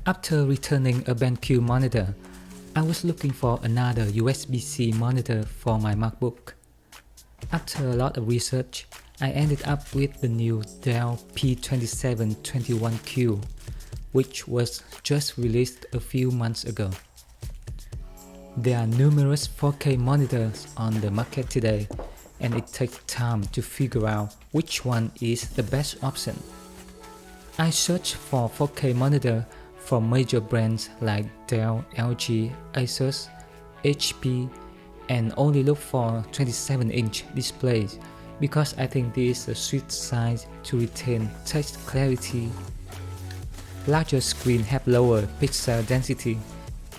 After returning a BenQ monitor, I was looking for another USB-C monitor for my MacBook. After a lot of research, I ended up with the new Dell P2721Q, which was just released a few months ago. There are numerous 4K monitors on the market today, and it takes time to figure out which one is the best option. I searched for 4K monitor from major brands like Dell, LG, Asus, HP, and only look for 27-inch displays because I think this is a sweet size to retain text clarity. Larger screens have lower pixel density,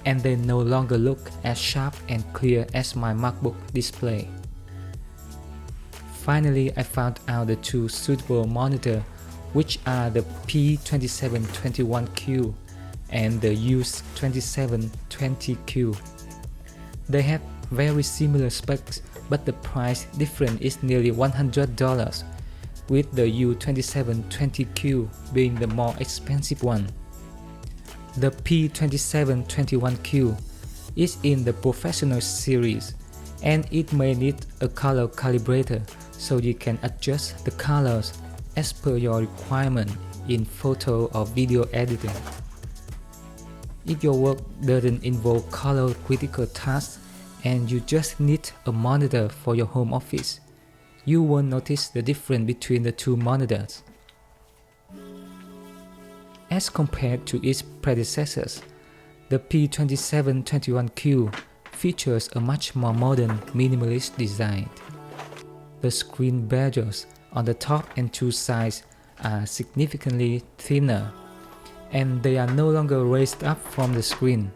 and they no longer look as sharp and clear as my MacBook display. Finally, I found out the two suitable monitors, which are the P2721Q and the U2720Q. They have very similar specs, but the price difference is nearly $100, with the U2720Q being the more expensive one. The P2721Q is in the professional series, and it may need a color calibrator so you can adjust the colors as per your requirement in photo or video editing. If your work doesn't involve color critical tasks and you just need a monitor for your home office, you won't notice the difference between the two monitors. As compared to its predecessors, the P2721Q features a much more modern, minimalist design. The screen bezels on the top and two sides are significantly thinner, and they are no longer raised up from the screen.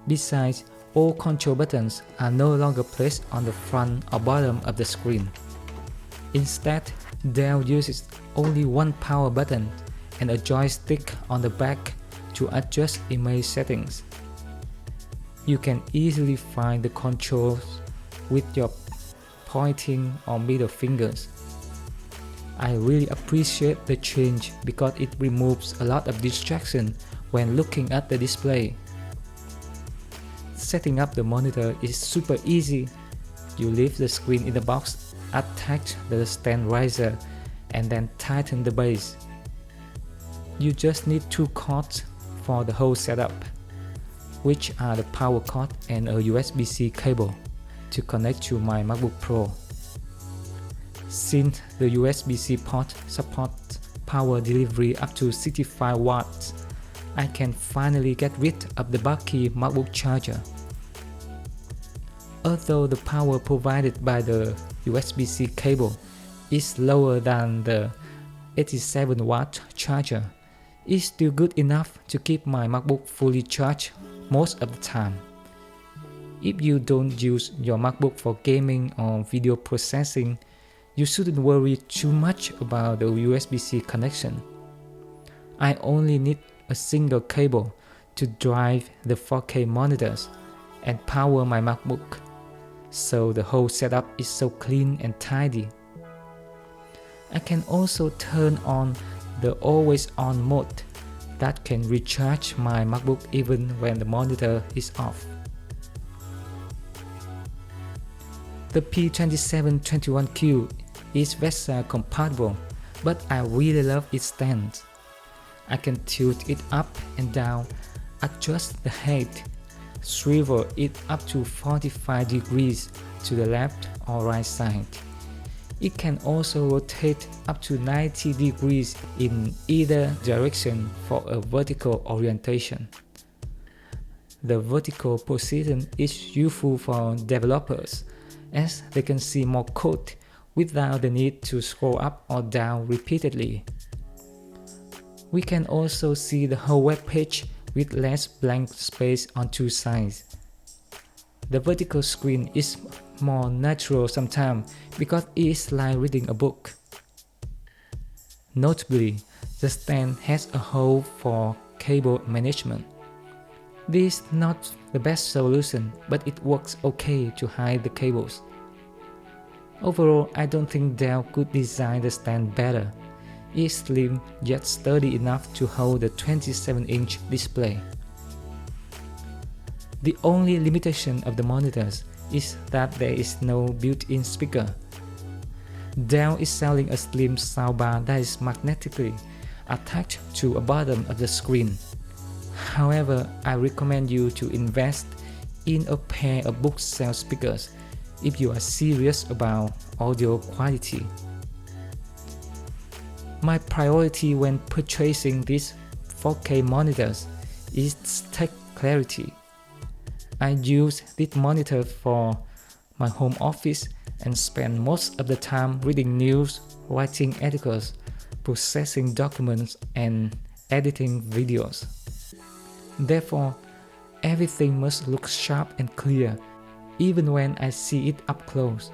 Besides, all control buttons are no longer placed on the front or bottom of the screen. Instead, Dell uses only one power button and a joystick on the back to adjust image settings. You can easily find the controls with your pointing or middle fingers. I really appreciate the change because it removes a lot of distraction when looking at the display. Setting up the monitor is super easy. You leave the screen in the box, attach the stand riser, and then tighten the base. You just need two cords for the whole setup, which are the power cord and a USB-C cable to connect to my MacBook Pro. Since the USB-C port supports power delivery up to 65 watts, I can finally get rid of the bulky MacBook charger. Although the power provided by the USB-C cable is lower than the 87-watt charger, it's still good enough to keep my MacBook fully charged most of the time. If you don't use your MacBook for gaming or video processing, you shouldn't worry too much about the USB-C connection. I only need a single cable to drive the 4K monitors and power my MacBook, so the whole setup is so clean and tidy. I can also turn on the always-on mode that can recharge my MacBook even when the monitor is off. The P2721Q is Versa compatible, but I really love its stance. I can tilt it up and down, adjust the height, swivel it up to 45 degrees to the left or right side. It can also rotate up to 90 degrees in either direction for a vertical orientation. The vertical position is useful for developers, as they can see more code without the need to scroll up or down repeatedly. We can also see the whole web page with less blank space on two sides. The vertical screen is more natural sometimes because it is like reading a book. Notably, the stand has a hole for cable management. This is not the best solution, but it works okay to hide the cables. Overall, I don't think Dell could design the stand better. is slim yet sturdy enough to hold the 27-inch display. The only limitation of the monitors is that there is no built-in speaker. Dell is selling a slim soundbar that is magnetically attached to the bottom of the screen. However, I recommend you to invest in a pair of bookshelf speakers if you are serious about audio quality. My priority when purchasing these 4K monitors is tech clarity. I use this monitor for my home office and spend most of the time reading news, writing articles, processing documents, and editing videos. Therefore, everything must look sharp and clear, even when I see it up close.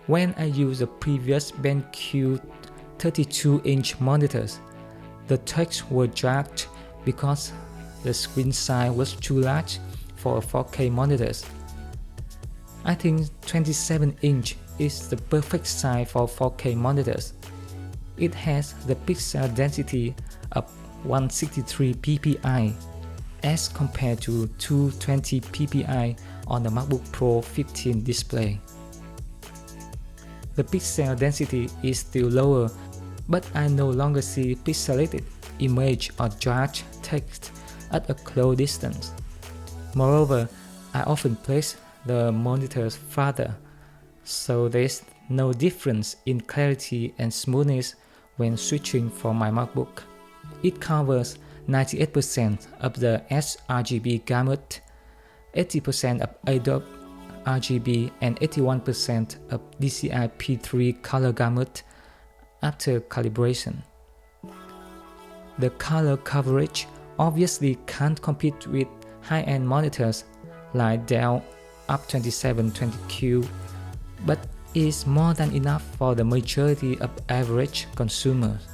When I used the previous BenQ 32-inch monitors, the text were jagged because the screen size was too large for 4K monitors. I think 27-inch is the perfect size for 4K monitors. It has the pixel density of 163 ppi as compared to 220 ppi on the MacBook Pro 15 display. The pixel density is still lower, but I no longer see pixelated image or jagged text at a close distance. Moreover, I often place the monitors farther, so there's no difference in clarity and smoothness when switching from my MacBook. It covers 98% of the sRGB gamut, 80% of Adobe RGB, and 81% of DCI P3 color gamut after calibration. The color coverage obviously can't compete with high-end monitors like Dell P2721Q, but is more than enough for the majority of average consumers.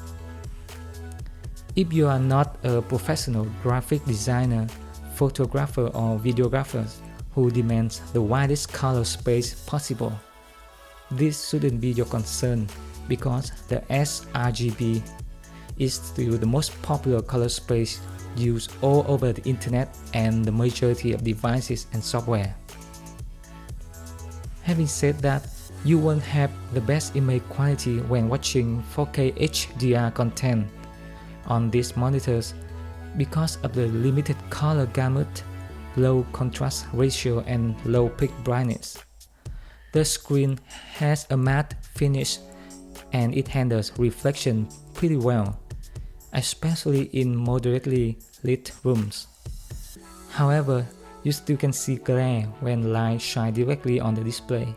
If you are not a professional graphic designer, photographer, or videographer who demands the widest color space possible, this shouldn't be your concern because the sRGB is still the most popular color space used all over the internet and the majority of devices and software. Having said that, you won't have the best image quality when watching 4K HDR content on these monitors because of the limited color gamut, low contrast ratio, and low peak brightness. The screen has a matte finish and it handles reflection pretty well, especially in moderately lit rooms. However, you still can see glare when light shines directly on the display.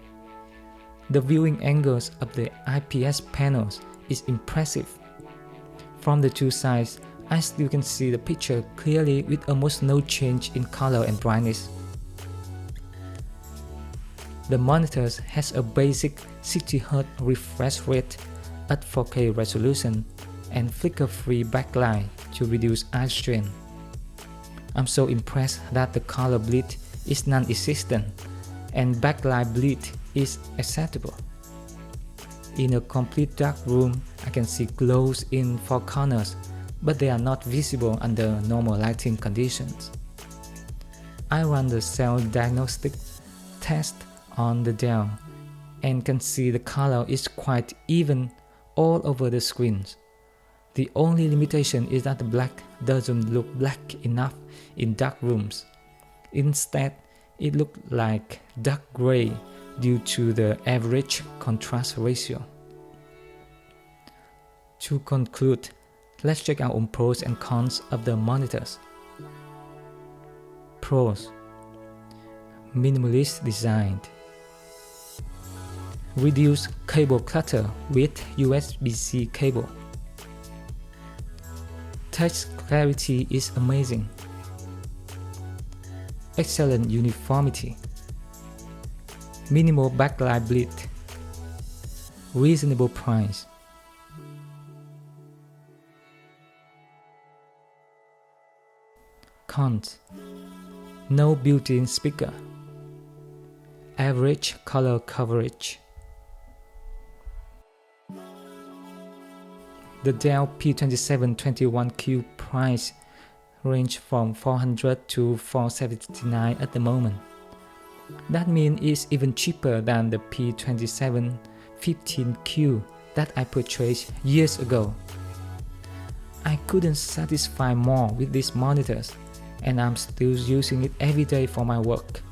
The viewing angles of the IPS panels is impressive. From the two sides, I still can see the picture clearly with almost no change in color and brightness. The monitor has a basic 60Hz refresh rate at 4K resolution and flicker-free backlight to reduce eye strain. I'm so impressed that the color bleed is non-existent and backlight bleed is acceptable. In a complete dark room, I can see glows in four corners, but they are not visible under normal lighting conditions. I run the cell diagnostic test on the Dell and can see the color is quite even all over the screens. The only limitation is that the black doesn't look black enough in dark rooms. Instead, it looks like dark gray due to the average contrast ratio. To conclude, let's check out on pros and cons of the monitors. Pros: minimalist design, reduce cable clutter with USB-C cable. Touch clarity is amazing. Excellent uniformity. Minimal backlight bleed. Reasonable price. Cons: no built-in speaker. Average color coverage. The Dell P2721Q price range from $400 to $479 at the moment. That means it's even cheaper than the P2715Q that I purchased years ago. I couldn't satisfy more with these monitors, and I'm still using it every day for my work.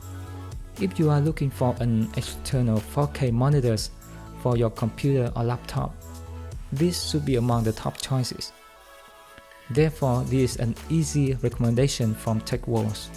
If you are looking for an external 4K monitors for your computer or laptop, this should be among the top choices. Therefore, this is an easy recommendation from TechWalls.